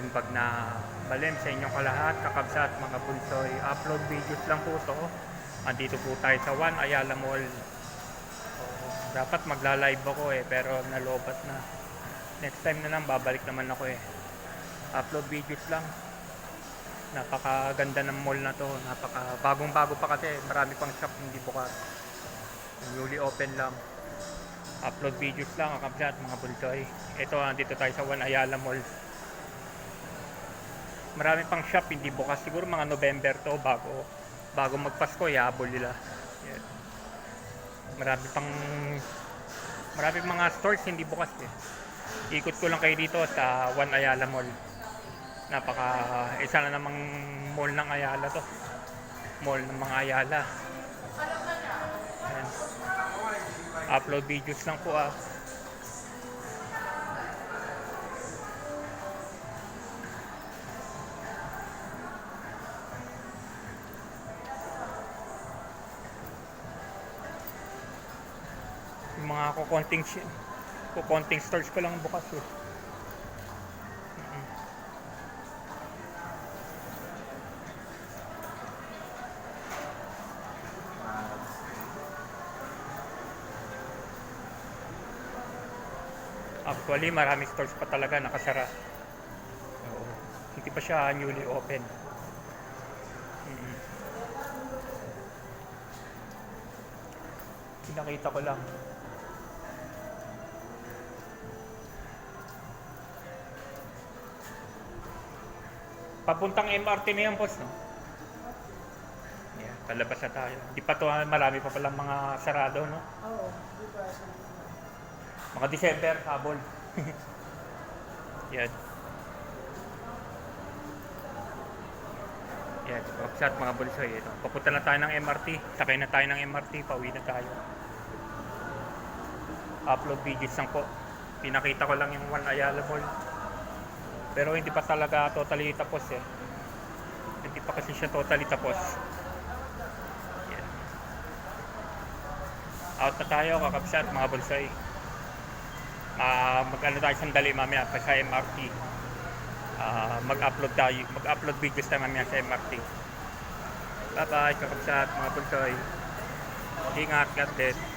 malaking bag na balim sa inyong kalahat, kakabsat mga bunsoy. Upload videos lang po to. Andito po tayo sa One Ayala Mall. Dapat magla-live ako pero nalobat na. Next time na lang babalik naman ako Upload videos lang. Napakaganda ng mall na to. Bagong-bago pa kasi. Marami pang shop hindi bukas. Newly open lang. Upload videos lang kakabsat mga bunsoy. Ito, andito tayo sa One Ayala Mall. Marami pang shop hindi bukas, siguro mga November to bago magpasko ihabol nila. Yan. Marami mga stores hindi bukas Ikot ko lang kayo dito sa One Ayala Mall. Isa na namang mall ng Ayala to. Mall ng mga Ayala. Yan. Upload videos lang po Yung mga kukonting stores ko lang bukas Actually, maraming stores pa talaga nakasara. Hindi pa siya newly open. Pinakita ko lang. Papuntang MRT na yan, boss, no? Yeah, palabas na tayo. Di pa to, marami pa palang mga sarado, no? Oo, di ba? Mga December, habol. Yan. Yan, kapsat mga bulsoy. Papunta na tayo ng MRT. Sakay na tayo ng MRT, pauwi na tayo. Upload videos lang po. Pinakita ko lang yung One Ayala Mall. Pero hindi pa talaga totally tapos Hindi pa kasi siya totally tapos. Yan. Out na tayo, kakabsat mga bulsoy. Mag-ano tayo sandali mamaya pa sa MRT. Mag-upload videos tayo mamaya sa MRT. Bye bye kakabsat mga bulsoy. Ingat, God bless.